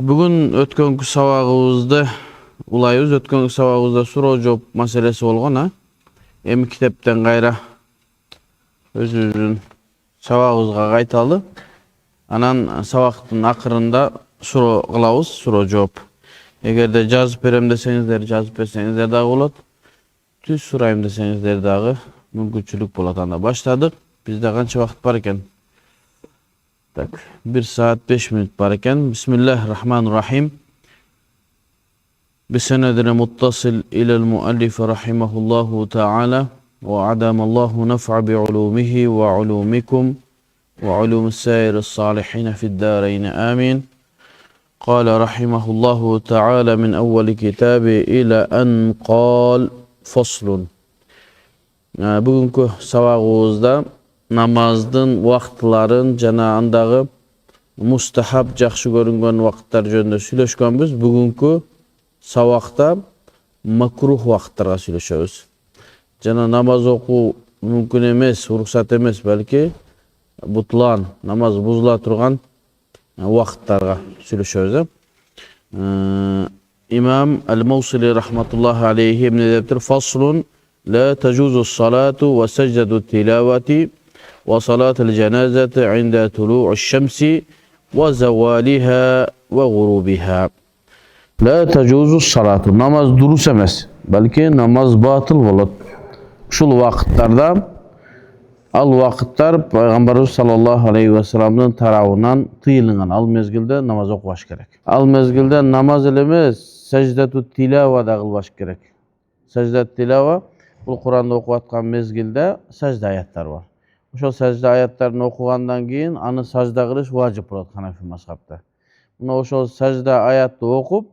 Bugün ötkөнгü sabagыбызda ulayыбыз. Ötkөнгü sabagыбызda суроо жооп маселеси болгон, ha. Эми китептен кайра өзүбүздүн сабагыбызга кайталы. Анан сабактын акырында суроо кылабыз, суроо жооп. Эгерде жазып берем десеңиздер, жазып берсеңиздер дагы болот. Түз сурайм десеңиздер дагы мүмкүнчүлүк болот. Анда баштадык. Бизде канча вакыт бар экен? Так, 1 saat 5 minut бар экен. Bismillahirrahmanirrahim. بسند متصل إلى المؤلف رحمه الله تعالى وعدم الله نفع بعلومه وعلومكم وعلوم السائر الصالحين في الدارين آمين. قال رحمه الله تعالى من أول كتاب إلى أن قال فصل. Bugünkü sabagыбызda namazdın vaktların jana andagı mustahab jakşı görüngөн vakıtlar jönündө сүйлөшкөнбүз. Bugünkü sabakta makruh vakıtlarga сүйлөшөбүz. Jana namaz oku mümkün emes, уруксат эмес, belki butlan, namaz buzula turgan vakıtlarga сүйлөшөбүz. İmam el-Mawsili rahmetullahi aleyhi ne deptir? Faslun la tecuzu salatu ve secdedu tilavati ve salatul cenazeti inde tulu'u'ş şemsi ve zevaliha ve gurubiha. La tecuzu salatu. Namaz durus emes. Belki namaz batıl bolot. Şul vakitlarda al vakitlar Peygamberimiz sallallahu aleyhi ve sellem'nin tarafından tıyılıngan. Al mezgilde namaz okubaş gerek. Al mezgilde namaz elemez, secdetu tilava da kılbaş gerek. Secdet tilava bu Kur'an'da okuvatkan mezgilde secde ayetler var. Şu secde ayetlerini okugandan keyin anı secde kılış vacip bolat Hanefi mazhabda. Buna oşol secde ayetni okup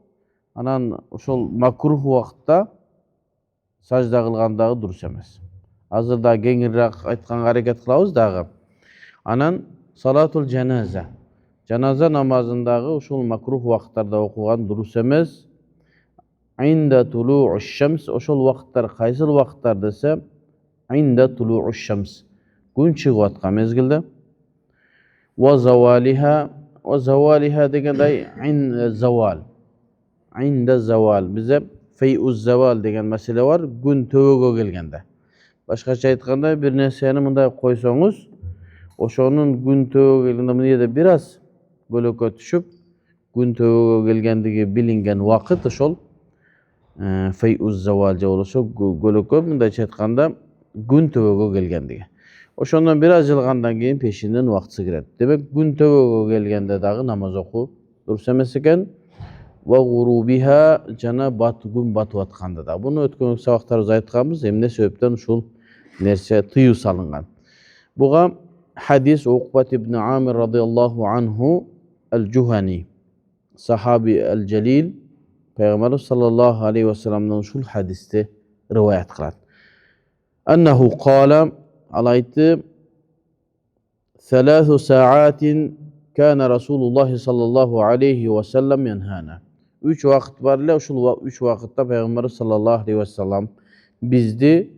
anan oşol makruh vakıtta secde kılgandagı durus emes. Azır da kеңирээк айтканга hareket kılabız dagı. Anan salatul cenaze. Cenaze namazındagı uşul makruh vakıtlarda okugan durus emes. İnde tulu'u'ş şems. Oşol vakıtlar kaysıl vakıtlar dese İnde tulu'u'ş şems. Gün çıgıp atkan mezgilde. Ve zavaliha. Ve zavaliha degenday zaval. İnde zaval. Bize fey'uz zaval degen mesele var. Gün töbөгө kelgende. Başkaça aytkanda bir nerseni mындай koysoňuz, oşonun gün töbөгө kelgende mындай biraz gölökö түшүp, gün töbөгö kelgendigi bilingen vakıt oşol fey'uz zaval je bolsa gölökö mындайча aytkanda gün töbөгö kelgendigi. Oşondan biraz yılgandan keyin peşinden vakti kiret. Demek gün töbөгö kelgende dagı namaz oku durus emes eken. Ve gurubiha jana gün batıp atkanda da. Bunu ötkөнкү sabaktarыбыз aytkanбыз. Emne sebepten uşul nerse tıyıu salıngan. Buga hadis Uqbat ibn Amir radıyallahu anhu el-Juhani sahabi el-Celil Peygamberimiz sallallahu aleyhi ve sellem'den uşul hadiste rivayet kılat. Ennehu qala alaytı 3 saatin kana Resulullah sallallahu aleyhi ve sellem yenhana. 3 vakit var ile uşul 3 vakitte Peygamberimiz sallallahu aleyhi ve sellem bizdi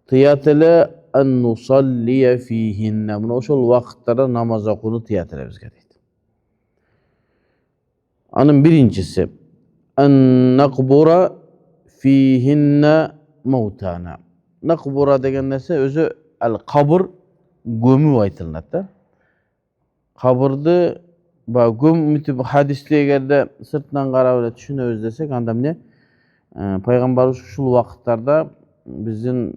tiyatele en nusalliye fihinne. Buna uşul vakitlerde namaz okunu tiyatele bizge deydi. Anın birincisi en nakbura fihinne mevtana. Nakbura degen nese özü el kabır gömü aytılınat. Kabırdı gömü hadisliğe geldi sırtından karab ele düşünöbüz desek andam ne? Peygamberimiz uşul vakitlerde bizim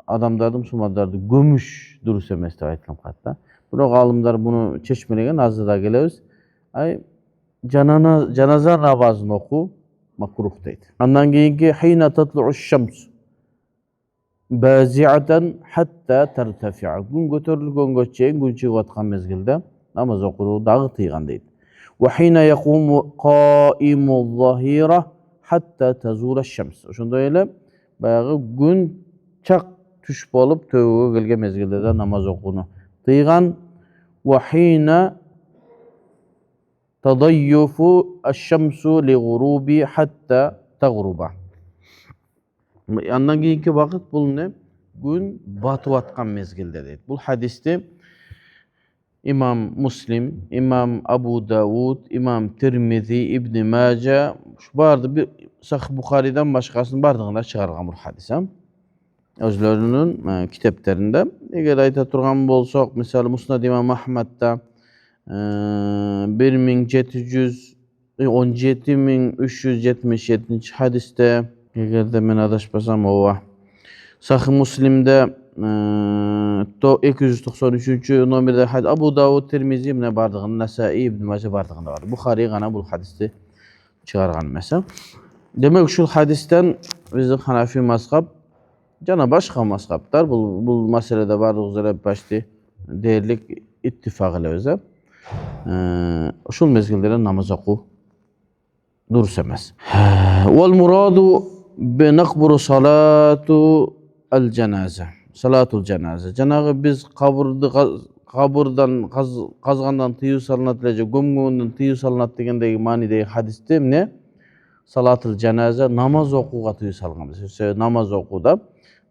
adamlardı, musulmanlardı gömüş durus emes dep aytылып калат. Bırak alımlar bunu çeşmelegen azı da gelebиz. Ay janaza namazını oku makruh deydi. Andan keyinki hina tatlu'uş şems bazi'atan hatta tertafi'a. Gün götörülgөнгө çeyin gün çıgıp atkan mezgilde namaz okunu dagı tıygan deydi. Ve hina yaqumu qa'imu zahira hatta tazula şems. Oşonda öyle bayağı gün çak tuş bolup töbөгө kelgen mezgilde de namaz okunu tıygan. Ve hina tadayyufu aş-şemsu li gurubi hatta tagruba. Yandan keyinki vakit bul ne? Gün batıp atkan mezgilde deydi. Bu hadiste İmam Muslim, İmam Abu Davud, İmam Tirmizi, İbn Mace şu bardı bir Sahih Buhari'den başkasının bardığında çıkargan bu hadisem. Özlerinin kitaplarında. Eğer ayta turgan bolsak, misal Musnad İmam Ahmed'da 17.377 hadiste, eğer de men adaşmasam o. Sahih Müslim'de 293. nomerde hadis. Abu Davud, Tirmizi ibn bardığın, Nesai ibn Mace bardığında var. Bukhari gana bu hadiste çıkargan mesela. Demek şu hadisten bizim Hanefi mazhab cana başka mazhablar bu meselede bardıq üzere başta değerlik ittifak ile öze. Şu mezgillere namaz oku dursa emas. Vel muradu bi naqburu salatu el cenaze. Salatul cenaze. Cenabı biz kaburdan kazgandan tıyı salınat dilece, gömgönden tıyı salınat degendeki manideki hadiste ne? Salatul cenaze namaz okuga tıyı salınat. Namaz okuda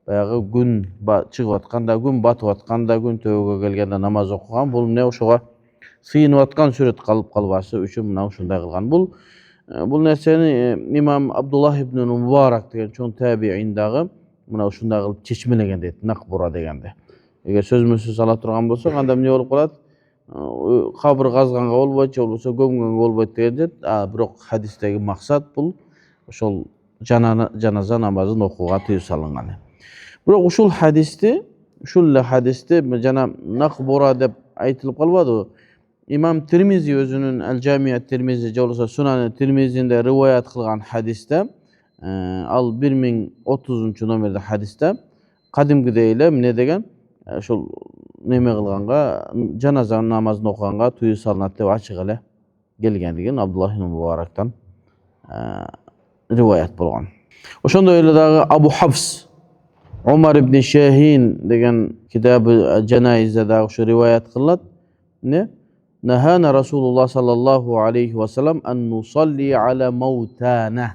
bayağı gün çıkıp atkanda, gün batıp atkanda, gün tövbe gelgende namaz okugan. Bu ne oşuğa sıyınıp atkan süret kalıp kalbası üçün mına uşunday kılgan. Bu nerseni İmam Abdullah ibn Mübarek degen çoğun tabi'indağı mına uşunday kılıp çeşmelegen deydi, nakbura degende. Eğer sözümüzü salat turgan bolsa, anda ne olup kalat? Kabır kazganga olbayt, olbasa gömganga olbayt degende. Biroq hadisteki maksat bu uşul janaza namazın okuga tıyı salıngan. Biroq uşul hadiste jana nakbura dep aytılıp kalbady. İmam Tirmizi özünün El-Camiyat Tirmizi jolsa Sunan Tirmizi'nde rivayet kılgan hadiste al 1030. nomerde hadiste kadimgide ile ne degen şol neme kılganga janaza namazın okuganga tıyı salınat dep açık ele gelgendigen Abdullah ibn Mübarek'ten rivayet bolgan. Oşonda öyle dagı Abu Hafs Umar ibn Şahin degen kitabı Cenaize dagı şu rivayet kıllat. Ne? Nahana Resulullah sallallahu aleyhi ve sellem en nusalli ala mevtana.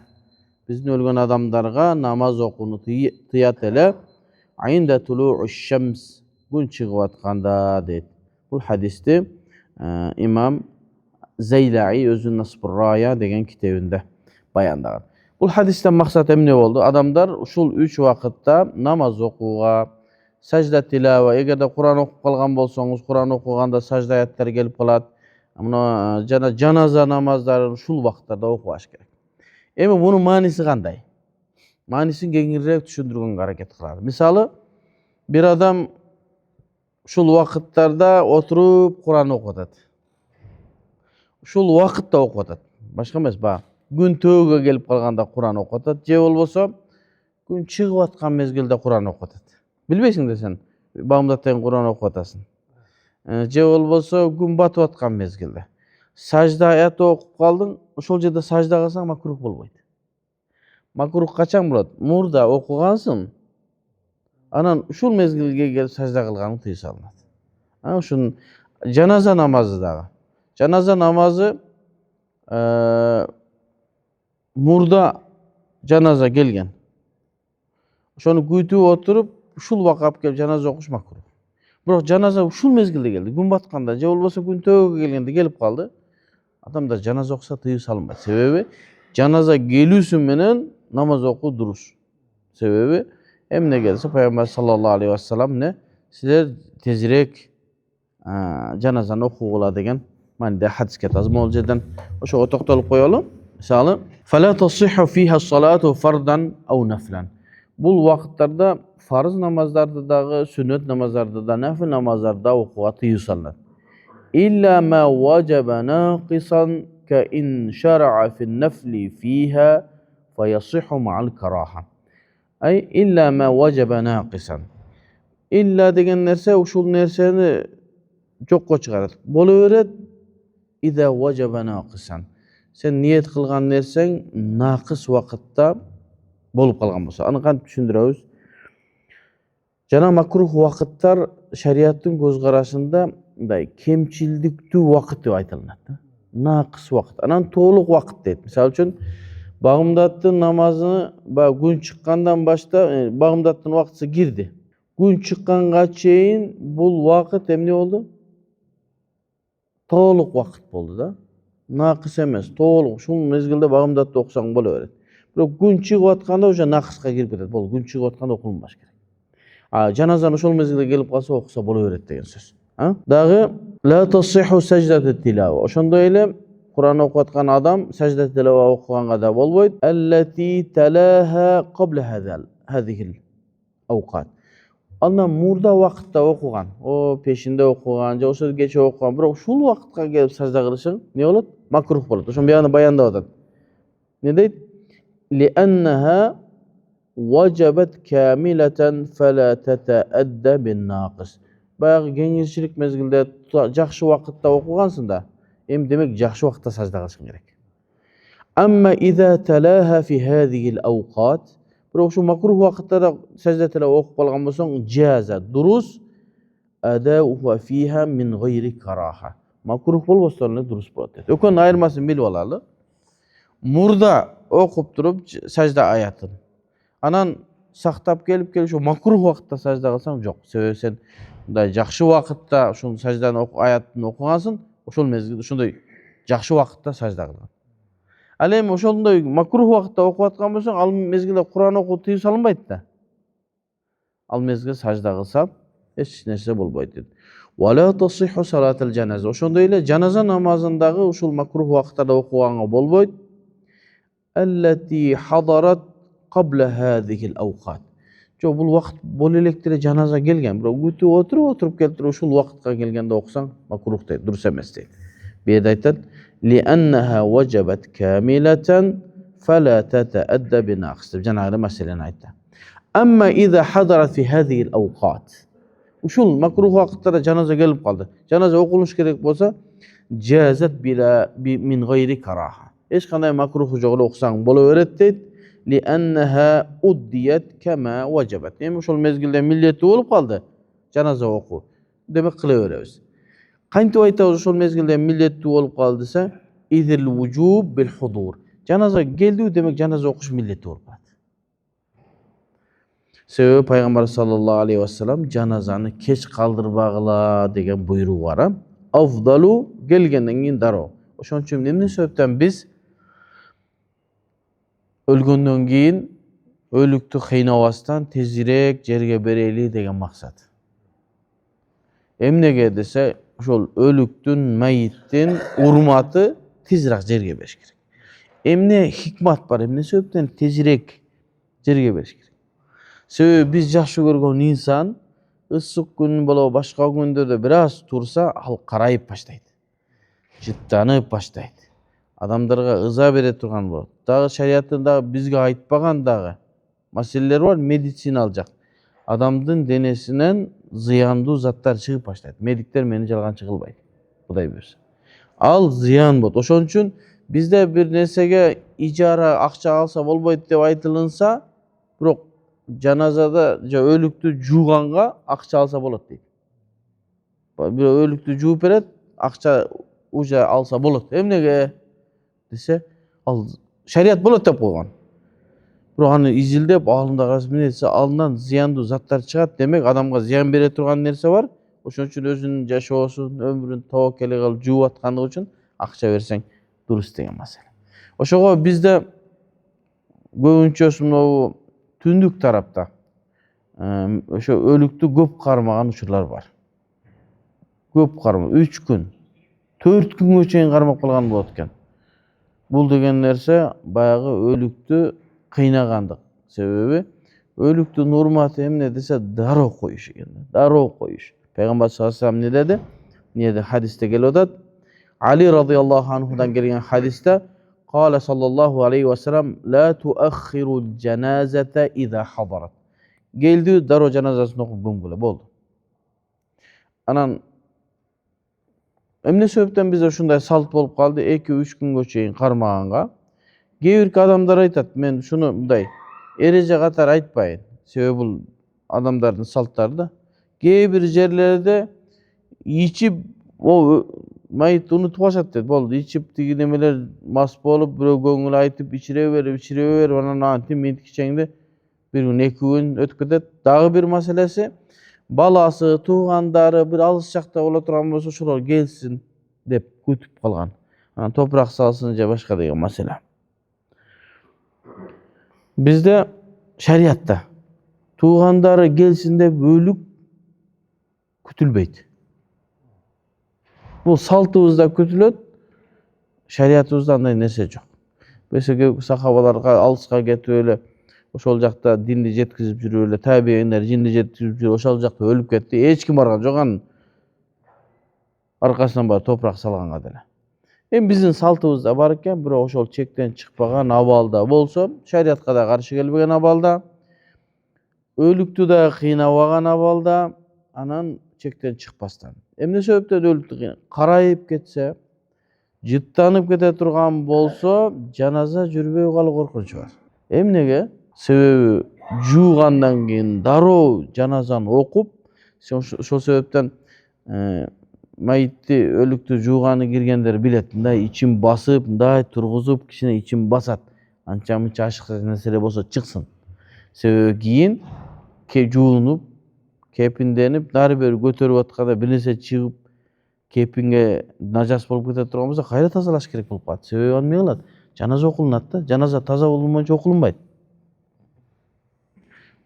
Bizin ölgen adamlarga namaz okunu tıyat ele inde tulu'u şems gün çıkıp atkanda deydi. Bu hadiste İmam Zeyla'i özün Nasbur Raya degen kitabında bayandagan. Bu hadisten maksat ne oldu? Adamlar uşul 3 vakitte namaz okuğa, sajda tilava, eğer de Kur'an okup kalgan bolsanız, Kur'an okuganda sajda ayetler gelip kalat. Ama janaza namazlarını uşul vakitlerde okuvaş gerek. Emi bunun manisi kanday? Manisini kengirrek düşündürgün hareket kılar. Misalı bir adam uşul vakitlerde oturup Kur'an okutat. Uşul vakitte okutat. Başka emas ba. Gün tövbe gelip kalganda Kur'an okutat. Je bolbosa gün çıkıp atkan mezgilde Kur'an okutat. Bilbeysin de sen. Bağımdattayın Kur'an okutasın. Je bolbosa gün batıp atkan mezgilde. Sajda ayat okup kaldın. Uşul jerde sajda kılsaң makruh bolboyt. Makruh kaçan bolat? Murda okugansın. Anan uşul mezgilge gelip sajda kılgaның tıyı salınat. Ana şunun janaza namazı dağı. Janaza namazı murda janaza gelgen. Şonu güytüp oturup uşul vakap gelip janaza okuş makruh. Biroq janaza uşul mezgilde geldi. Gün batkanda, je bolbosa gün tövbe gelgende gelip kaldı. Adamda janaza okusa tıyı salınmayt. Sebebi janaza gelüsü menen namaz oku durur. Sebebi hem ne gelse Peygamber sallallahu aleyhi ve sellem ne? Sizler tezirek janazanı okugula degen manide hadisке tazım oljadan oşoga toktolup koyalım. Misalı فَلَا تَصِحُ فِيهَا الصَّلَاةُ فَرْضًا اَوْ نَفْلًا. Bu vakitlerde farz namazlarda da, sünnet namazlarda da, nafil namazlarda okuğa tıyı salınat. İlla ma vacebe naqisan ke in şer'a fi'n nafli fiha feyasihhu ma'al karaha. Ay illa ma vacebe naqisan. İlla degen nerse uşul nerseni jokko çıgarat. Boluveret iza vacebe naqisan. Sen niyet kılgan nersen naqis vakıtta bolup kalgan bolsa. Anı kantip düşündüröbüz. Jana makruh vakıtlar şeriattın göz karasında kemçildiktүү vakıt dep aytılınat. Naqis vakıt. Anan to'liq vakıt deydi. Misal üçün Bağımdattın namazını gün çıkkandan başta Bağımdattın vakıtı girdi. Gün çıkkanga çeyin bu vakit ne oldu? to'liq vaqt bo'ldi da. Naqis emas, to'liq. Shu mezgilda bag'imdatda o'qisang bo'laveradi. Biroq kun chiqayotganda o'sha naqisga kirib ketadi. Bo'ldi, kun chiqayotganda o'qilmash kerak. Janozani o'sha mezgilda kelib qolsa o'qisa bo'laveradi degan so'z. Dag'i la tasihhu sajdatu tilova. O'shanda ele Qur'on o'qiyotgan odam sajda tilova o'qiganga da bo'lmaydi. Allati talaha qabla hadhihi al-awqat. Ondan murda vaqtda o'qigan, o peshinda o'qigan, o'sagacha o'qigan, biroq shu vaqtga kelib sajda qilishing ne bo'ladi? Makruh bo'ladi. O'sha bayonda o'tadi. Ne deydi? Li'annaha wajabat kamilatan fala tata'adda bin naqis. Bayaq yengilchilik mezgilda yaxshi vaqtda o'qigansında, demak yaxshi vaqtda sajda qilishing kerak. Amma idza talaha fi hadhihi al-awqat, biroq shu makruh vaqtda sajda tilova o'qib qolgan bo'lsang, jaza durus adauhu fiha min g'ayri karaha. Makruh bo'lsa durus bo'ladi. O'kon ayirmasini bilib olaylik. Murda o'qib turib sajda oyatini. Anan saqtab kelib shu makruh vaqtda sajda qilsang, yo'q. Sebebi sen bunday yaxshi vaqtda shu sajdani oyatini o'qigansan, o'shol mezgilda shunday yaxshi vaqtda sajda qilgan. Alem o'shonday makruh vaqtda o'qiyotgan bo'lsang, al mezgilda Qur'on o'qib tiyib solinmaydi-da. Al mezgilda sajda qilsam, hech narsa bo'lmaydi. Va la tasihhu salatul janoza. O'shonday ele janoza namozindagi o'shul makruh vaqtda o'qiganga bo'lmaydi. Allati hadarat qabla hadhihi al-awqat. Bu vaqt bo'lalikda janoza kelgan, biroq o'tirib keltirib o'shul vaqtga kelganda o'qisang makruh deydi, durust emas deydi. Bu yerda aytadi: "Li'annaha wajabat kamilatan fala tata'adda bi naqs." deb janoza masalani aytdi. Amma idza hadarat fi hadhihi al-awqat. O'shul makruh vaqtda janoza kelib qoldi. Janoza o'qilish kerak bo'lsa, jazat min g'ayri karaha. Hech qanday makruh jo'g'ida o'qisang bo'laveradi deydi. Li'annaha uddiyat kama wajabat. O'shul mezgilda milliyatda bo'lib qoldi. Janoza o'qu. Demak qilaveramiz. Qancha aytamiz o'shul mezgilda milliyatda bo'lib qoldi desa, idil vujub bil hudur. Janoza keldi, demak janoza o'qish milliyatda bo'lib qoldi. Sebebi Payg'ambar sallallohu alayhi vasallam janozani kech qoldirmag'lar degan buyruq var. Afdalu kelgandan keyin darov. O'shoning uchun nima sababdan biz o'lgandan keyin o'likni qiynavasdan tezroq yerga beraylik degan maqsad. Nega desa, o'shol o'likning, mayitning hurmati tezroq yerga berish kerak. Emne hikmat bor, emne sababdan tezroq yerga berish kerak. Sebebi biz yaxshi ko'rgan inson issiq kun bo'la boshqa kunlarda biroz tursa, al qarayib boshlaydi. Jittanib boshlaydi. Adamlarga iza bere turgan bo'ladi. Dag'i shariatda bizga aytmagan dag'i masalalar bor, meditsinalcaq. Adamning denesinden ziyanlı zatlar çıkıp başlaydı. Medikler meni jalgan çıkılbaydı. Xuday buyursa. Al ziyan bo'ldi. O'shoning uchun bizde bir narsaga ijara akça alsa bo'lmaydi deb aytılınsa, biroq janozada o'likni jug'anga akça alsa bo'ladi deydi. Bir o'likni juvib beradi, akça o'sha alsa bo'ladi. Emnege dese, al şeriat bo'ladi deb qo'ygan. Biroq hani izildep alında qarasib netse alından ziyanlı zatlar çıkат demek adamga ziyan bere turgan nerse var. O'shoning uchun o'zining yashoosin, ömrünü tavakkali qilib juvib atganligi uchun akça bersang durust degan masala. O'shoga bizde ko'pincha o tündük tarafta o'sha o'likni ko'p qarmagan uchurlar var. Ko'p qarma, 3 kun, 4 kunga cheyin qarmab qolgan bo'layotgan. Bu degan narsa bayagı o'likni qiynagandıq. Sebebi o'likni hurmati hem ne dese darov qo'yish ekan. Darov qo'yish. Payg'ambar sollallohu alayhi vasallam ne dedi? Ne dedi? Hadisda keladi. Ali radhiyallohu anhudan kelgan hadisda qala sallallohu alayhi vasallam la tuakhirul janazata idha hadarat. Geldi darov janozasini o'qib bo'ldi. Bo'ldi. Anan emne sebepten bizde şunday salt bo'lib qoldi, 2-3 kunga cheyin qarmaganga. Geyirki adamlar aytadi, men şunu bunday ereje qatar aytpayin. Sebebi bu adamların saltları da. Bir yerlerde içip o mayit unutib qo'yadi dedi. Bo'ldi, içip degi nemeler mas bo'lib, birov ko'ngil aytib ichiraver, ana anti men kichengde bir kun 2 kun o'tib ketadi. Dag'i bir masalasi balası, tuğandары bir alış chaqda bo'la turgan bo'lsa, shular kelsin. deb күтүп калган. Анан топурак салсын же башка деген маселе. Бизде шариатта туугандары келсин деп өлүк күтүлбөйт. Бул салтыбызда күтүлөт, шариатыбызда андай нерсе жок. Бесеге сахабаларга алыска кетип эле ошол жакта динди жеткизип жүрүп эле табииндер динди жеткизип жүрүп ошол жакта өлүп кетти. Эч ким барган жок, анын аркасынан бар топурак салганга деле. Эми биздин салтыбызда бар экен, бирок ошол чектен чыкпаган абалда болсо, шариатка да каршы келбеген абалда, өлүктү да кыйнабаган абалда, анан чектен чыкпастан. Эмне себептен өлүктү карайып кетсе, жыттанып кете турган болсо, жаназа жүрбөй калуу коркунучу бар. Эмнеге? Себеби жуугандан кийин дароо жаназаны окуп, ошол себептен майытты, өлүктү жууганы киргендер билет, мындай ичин басып, мындай тургузуп, кичине ичин басат. Анча мынча ашыкча нерселер болсо чыксын. Себеби кийин жуунуп, кепинденип, нары бери көтөрүп атканда бир нерсе чыгып, кепинге нажас болуп кете турган болсо, кайра тазалаш керек болуп калат. Себеби аны эмне кылат? Жаназа окулунат да. Жаназа таза болбойнчо окулунбайт.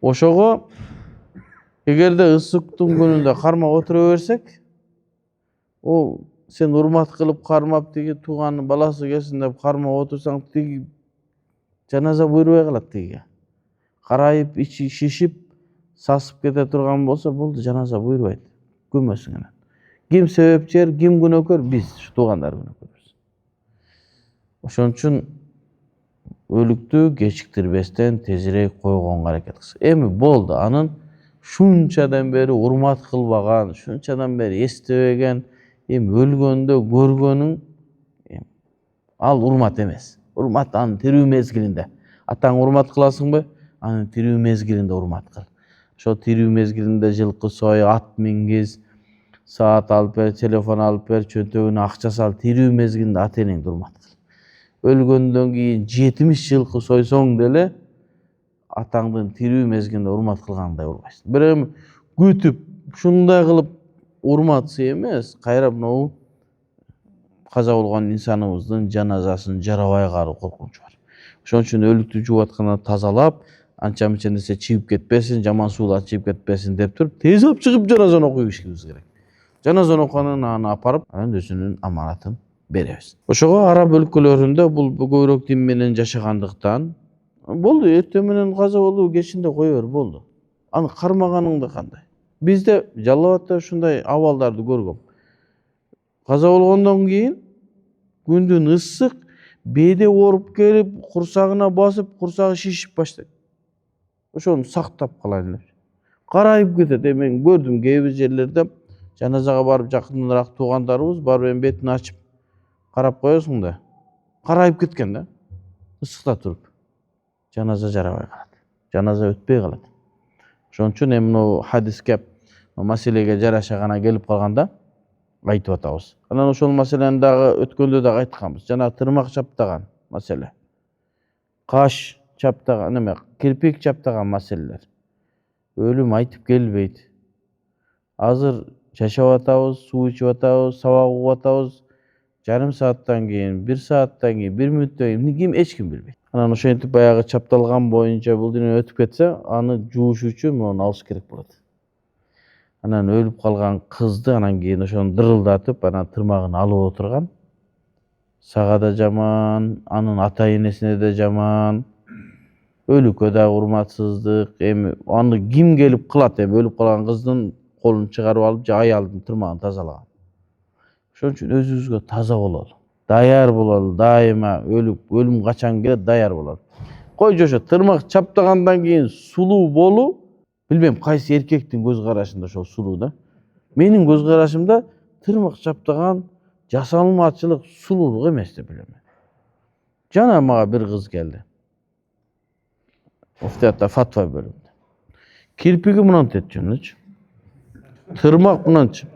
Ошого эгерде ысыктын күнүндө кармап отура берсек, о сен урмат кылып кармап тиги тууганын баласы келсин деп кармап отурсаң, тиги жаназа буйрубай калат тигиге. Карайып, ичи шишип, сасып кете турган болсо, болду, жаназа буйрубайт. Көмөсүң анан. Ким себепчер, ким күнөөкөр? Биз, туугандар күнөөкөрбүз. Ошон үчүн өлүктү кечиктирбестен тезирээк койгонго аракет кылсак. Эми болду, анын шунчадан бери урмат кылбаган, шунчадан бери эстебеген, эми өлгөндө көргөнүң ал урмат эмес. Урмат анын тирүү мезгилинде. Атаң урмат кыласыңбы? Анын тирүү мезгилинде урмат кыл. Ошо тирүү мезгилинде жылкы сой, ат мингиз, саат алып бер, телефон алып бер, чөнтөгүнө акча сал, тирүү мезгилинде ата энеңди урмат кыл. Өлгөндөн кийин 70 жылкы сойсоң деле атаңдын тирүү мезгилинде урмат кылгандай урбайсың. Бирок эми күтүп, ушундай кылып урматсы эмес, кайра мынау каза болгон инсаныбыздын жаназасын жарабай калуу коркунучу бар. Ошон үчүн өлүктү жууп атканда тазалап, анча мынча нерсе чыгып кетпесин, жаман суулар чыгып кетпесин деп туруп, тез алып чыгып жаназаны окуйбуз керек. Жаназаны окугандан аны апарып, анан өзүнүн аманатын беребиз. Ошого араб өлкөлөрүндө бул көбүрөөк дин менен жашагандыктан болду, эртең менен каза болду, кечинде кое бер, болду. Аны кармаганыңда кандай? Бизде Жалал Абадта ушундай абалдарды көргөм. Каза болгондон кийин күндүн ысык, беде ооруп келип, курсагына басып, курсагы шишип баштайт. Ошону сактап калайын деп. Карайып кетет. Мен көрдүм кээ бир жерлерде жаназага барып жакыныраак туугандарыбыз барып эми бетин ачып карап коесуң да. Карайып кеткен да. Ысыкта туруп. Жаназа жарабай калат. Жаназа өтпөй калат. Ошон үчүн эми мына хадиске, маселеге жараша гана келип калганда айтып атабыз. Анан ошол маселени дагы өткөндө дагы айтканбыз. Жана тырмак чаптаган маселе. Каш чаптаган, неме, кирпик чаптаган маселелер. Өлүм айтып келбейт. Азыр жашап атабыз, суу ичип атабыз, сабак угуп атабыз. Жарым сааттан кийин, 1 сааттан кийин, 1 мүнөттөн кийин ким эч ким билбейт. Анан ошентип баягы чапталган боюнча бул дүнө өтүп кетсе, аны жууш үчүн муну алыш керек болот. Анан өлүп калган кызды анан кийин ошону дырылдатып, анан тырмагын алып отурган. Сага да жаман, анын ата энесине де жаман. Өлүккө да урматсыздык. Эми аны ким келип кылат? Эми өлүп калган кыздын колун чыгарып алып, же аялдын тырмагын тазалаган. Ошон үчүн өзүбүзгө таза бололу. Даяр бололу, дайыма өлүм качан келет, даяр бололу. Кой жошо тырмак чаптагандан кийин сулуу болуу, билбейм кайсы эркектин көз карашында ошол сулуу да. Менин көз карашымда тырмак чаптаган жасалмачылык сулуулук эмес деп билем. Жана мага бир кыз келди. Муфтиятта фатва бөлүмүндө. Кирпиги мынантип жөнөчү. Тырмак мынанчы.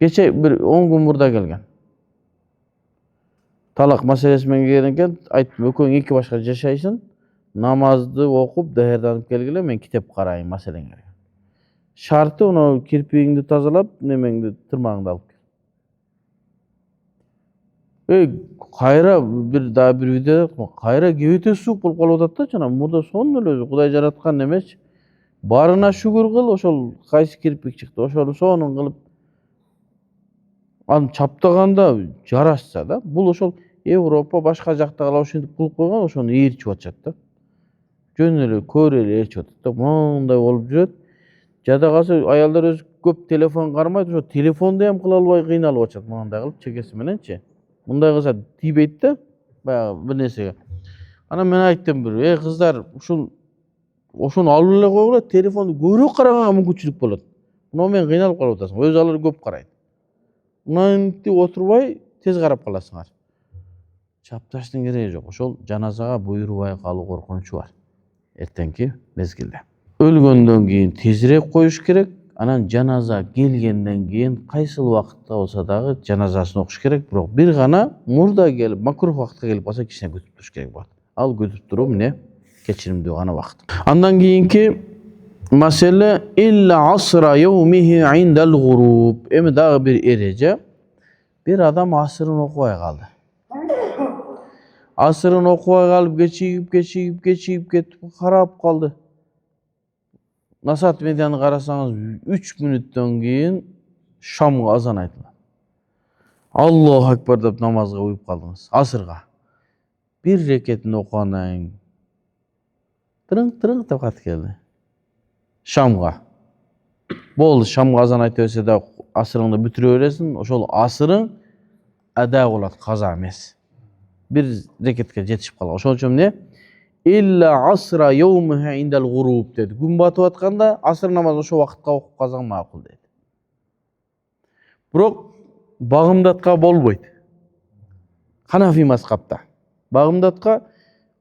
Кече bir 10 gün burada kelgen. Talak maselesi menga kelген eкен, aytdim, ökөөң эки башка жашайсың, намазды окуп, даярданып келгиле, мен китеп карайын маселеңе. Шарты onu kirpiğingdi тазалап, немеңди, тырмагыңды алып кел. Кайра bir videoda kayra kebete suuk болуп калып атат да жана мурда сонун эле өзү Кудай жараткан эмес. Барына шүгүр кыл, ошол кайсы кирпик чыкты, ошол сонун кылып аны чаптаганда жарашса да, бул ошол Европа башка жактагылар ошентип кылып койгон, ошону ээрчип атышат да. Жөн эле көрө эле ээрчип атат да, моундай болуп жүрөт. Жада калса аялдар өзү көп телефон кармайт, ошо телефонду ham кыла албай кыйналып атышат мындай кылып чекеси мененчи. Мындай кылса тийбейт да баягы бир нерсеге. Анан мен айттым бир, кыздар, ошону алып эле койгула, телефонду көбүрөөк караганга мүмкүнчүлүк болот. Мына мен кыйналып калып атасың, өзү алар көп карайт. Мынантип отурбай тез карап каласыңар. Чапташтын кереги жок. Ошол жаназага буйрубай калуу коркунучу бар. Эртеңки мезгилде. Өлгөндөн кийин тезирээк коюш керек. Анан жаназа келгенден кийин кайсыл убакытта болсо дагы жаназасын окуш керек. Бирок бир гана мурда келип, макрух убакытка келип калса кичине күтүп туруш керек болот. Ал күтүп туруу эмне? Кечиримдүү гана убакыт. Андан кийинки маселе илля асра яумихи индал гуруб. Эми дагы бир эреже. Bir adam asırın okubay kaldı. Asırın okubay kalıp geçiyip ketip karap kaldı. Nasat medyanı karasanız 3 minuttan keyin Şam'a azan aytılar. Allahu Ekber dep namazga uyup kaldınız. Asırga. Bir reketini okuyandan tırınk dep kat geldi. Şam'a. Boldu Şam'a azan aytı öse de asırыңды бүтүрө бересиң, ошол асырың ада болот, каза эмес. Бир рекетке жетишип калган. Ошол үчүн эмне? Илля асра яумиха индал гуруб деди. Күн батып атканда асыр намазын ошол убакытка окуп калсаң макул деди. Бирок багымдатка болбойт. Ханафи мазхабта. Багымдатка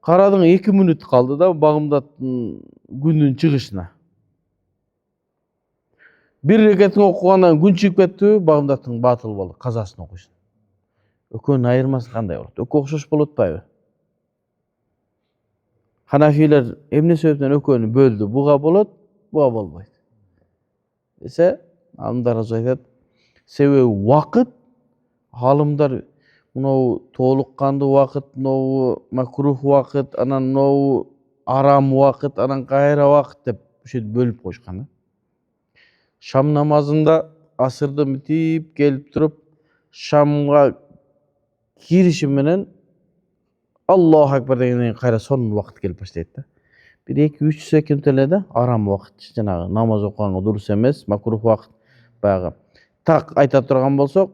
карадың 2 мүнөт калды да багымдаттын күндүн чыгышына. Bir reketini okugandan gün çıkıp ketти, багымдаттың батыл болду, казасын окуйсуң. Экөөнүн айырмасы кандай болот? Экөө окшош болуп атпайбы? Ханафилер эмне себептен экөөнү бөлдү? Буга болот, буга болбойт. Десе, алымдар айтат, себеби убакыт, алымдар мынау толук кандуу убакыт, мынау макрух убакыт, анан мынау арам убакыт, анан кайра убакыт деп ушинтип бөлүп койушкан. Şam namazında asırda bitip gelip durup Şam'a girişim menen Allahu Ekber degenden kayra son vakit gelip başlayt da. 1-2-3 sekund elede aram vakit, janagı namaz okuganга durus emес, makruh vakit баягы. Так айта турган болсок,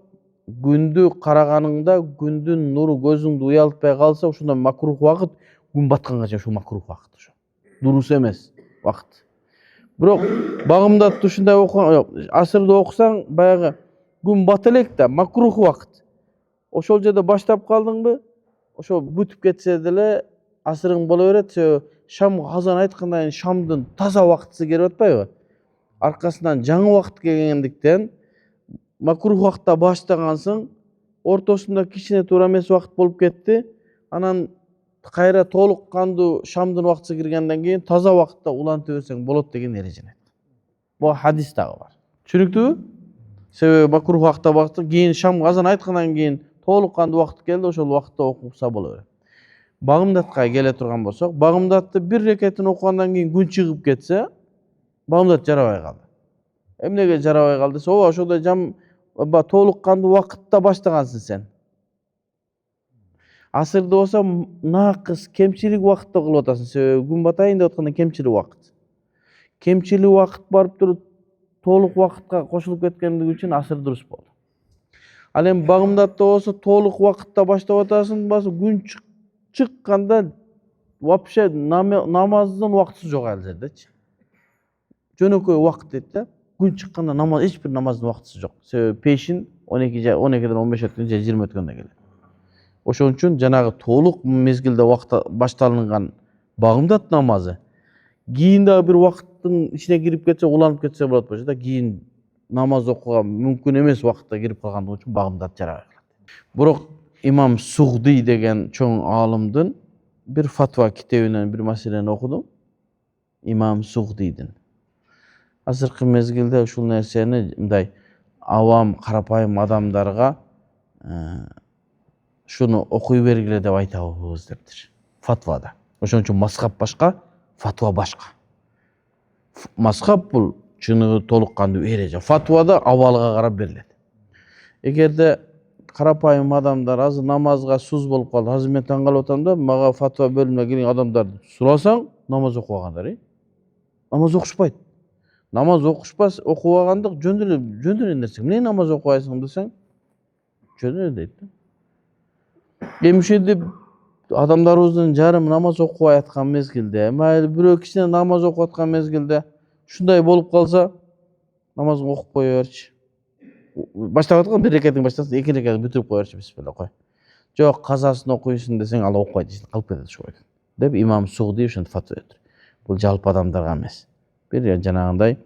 күндү караганыңда күндүн нуру көзүңдү уялтпай калса, ошондо макрух vakit күн батканга чейин ошо макрух vakit ошо. Durus эмес vakit. Бирок багымдатты ушундай асырды окусаң, баягы күн бата элек да, макрух убакыт. Ошол жерде баштап калдыңбы, ошо бүтүп кетсе деле асырың боло берет. Шам азан айткандан кийин шамдын таза убактысы келип атпайбы? Аркасынан жаңы убакыт келгендиктен макрух убакытта баштагансың, ортосунда кичине туура эмес убакыт болуп кетти. Анан кайра толук кандуу шамдын убактысы киргенден кийин таза убакытта улантып берсең болот деген эрежени. Бул хадис дагы бар. Түшүнүктүүбү? Себеби макрух убакытта баштап кийин шам азан айткандан кийин толук кандуу убакыт келди, ошол убакытта окупса боло берет. Багымдатка келе турган болсок, багымдатты бир рекетин окугандан кийин күн чыгып кетсе, багымдат жарабай калды. Эмнеге жарабай калды десе, ошондой толук кандуу убакытта баштагансың сен. Асырды болса накыс кемчилик убакытта кылып атасың. Себеби күн батайын деп атканда кемчилик убакыт. Кемчилик убакыт барып туруп толук убакытка кошулуп кеткендиги үчүн асыр дурус болду. Ал эми багымдатта болсо толук убакытта баштап атасың, күн чыкканда вообще намаздын убактысы жок ал жердечи. Жөнөкөй убакыт дейт да. Күн чыкканда намаз, эч бир намаздын убактысы жок. Себеби пешин 12-ден 15 өткөн же 20 өткөндө келет. Ошон үчүн жанагы толук мезгилде убакыт башталынган багымдат намазы кийин дагы бир убакыттын ичине кирип кетсе, уланып кетсе болот болчу да, кийин намаз окууга мүмкүн эмес убакытта кирип калгандыгы үчүн багымдат жарабай калат. Бирок имам Сугди деген чоң аалымдын bir fatva kitabinden bir meseleni okudum. İmam Suğdi'din. Azırkı mezgilde uşul nerseni mınдай awam, karapayım adamlarga Şunu okuy bергile dep aytabыз дептир фатвада. Ошон үчүн мазхаб башка, фатва башка. Мазхаб бул чыныгы толук кандуу эреже. Фатвада абалга карап берилет. Эгерде карапайым адамдар азыр намазга суз болуп калды, азыр мен таң калып атам да, мага фатва бөлүмүнө кирген адамдарды сурасаң, намаз окубагандар, намаз окушпайт. Намаз окубагандык жөн эле нерсе. Эмне намаз окубайсың десең, жөн эле дейт да. Эмшеде адамдарыбыздын жарым намаз окубай аткан мезгилде, майыл бирөө кичине намаз окуп аткан мезгилде ушундай болуп калса, намазын окуп кое берчи. Баштап аткан бир рекетин баштасың, эки рекетин бүтүрүп кое берчи, бисмилла кой. Жок, казасын окуйсуң десең, ал окубайт, калып кетет ошо бойдон. Деп имам Сугди ушинтип фатва берди. Бул жалпы адамдарга эмес. Бир жанагындай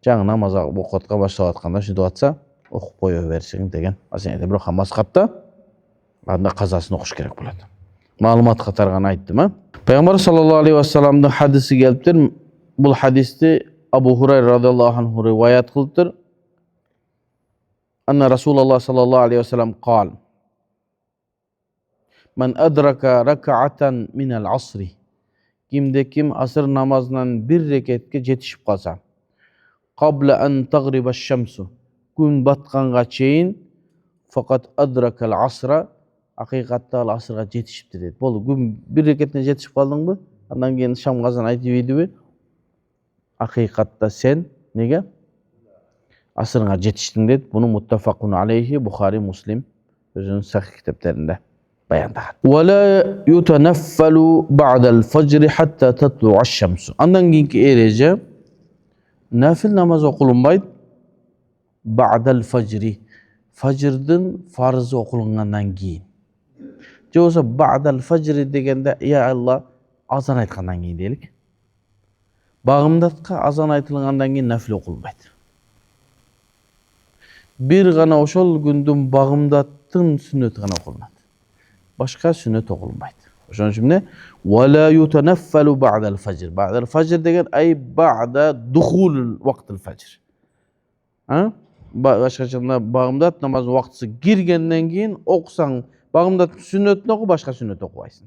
жаңы намаз окуп аткан баштап атканда ушинтип атса, окуп кое берсең деген асен. Бирок мазхабта анда казасын окуш керек болот. Маалымат катары гана айттым, Пайгамбар саллаллаху алейхи ва салламдын хадиси келиптир. Бул хадисти Абу Хурайра радhiyallahu anhu риваят кылыптыр. Анна Расулуллах саллаллаху алейхи ва саллам кал: "Ман адрака рак'атан минал асри." Кимде ким аср намазынан бир рекетке жетишип калса, "Qabla an taghriba ash-shamsu." Күн батканга чейин, "Faqat adraka al-asra." Акыйкатта ал асырга жетишиптир дейт. Болду, күн бир рекетине жетишип калдыңбы? Андан кийин шам казан айтып ийдиби? Акыйкатта сен неге асырга жетиштиң дейт. Буну муттафакун алейхи Бухари, Муслим өзүнүн сахих китептеринде баяндаган. "Ва ла ютанaffalu ba'da al-fajr hatta tatlu'a ash-shamsu." Андан кийинки эреже нафил намаз окулунбайт ba'da al-fajr. Фажрдын фарызы окулунгандан кийин. Же болсо ba'da al-fajr дегенде, я Алла, азан айткандан кийин дейлик. Багымдатка азан айтылгандан кийин нафил окулунбайт. Бир гана ошол күндүн багымдаттын сүннөтү гана окулунат. Башка сүннөт окулунбайт. Ошон үчүн эмне? "Вала ютанaffalu ba'da al-fajr." Ba'da al-fajr деген ай ba'da dukhul waqt al-fajr. Башкача багымдат намаздын убактысы киргенден кийин окусаң, багымдаттын сүннөтүн оку, башка сүннөт окубайсың.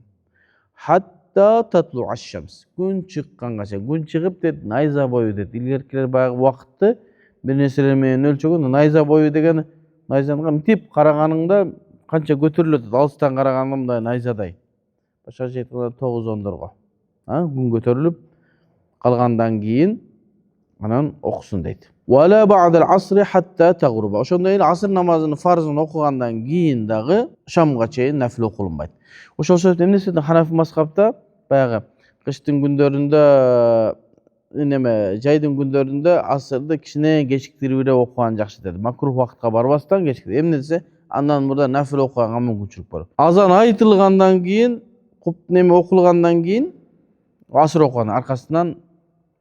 Hatta tatlu ash-shams. Күн чыкканга чейин. Күн чыгып дейт, найза бою дейт. Илгеркилер баягы убакытты бир нерселер менен өлчөгөн, найза бою деген найзаны мынтип караганыңда канча көтөрүлөт, алыстан караганда мындай найзадай. Башкача айтканда 9-10дорго. Күн көтөрүлүп калгандан кийин анан окусун дейт. "Вала ba'da al-asr hatta taghruba." Ошондой эле аср намазынын фарзын окугандан кийин дагы шамга чейин нафил окулунбайт. Ошол себептен эмнесинде Ханафи мазхабта баягы кыштын күндөрүндө жайдын күндөрүндө асырды кичине кечиктирип окуган жакшы деди. Макрух убакытка барбастан кечиктирип. Эмнесе? Андан мурда нафил окуганга мүмкүнчүлүк бар. Азан айтылгандан кийин, окулгандан кийин аср окуган аркасынан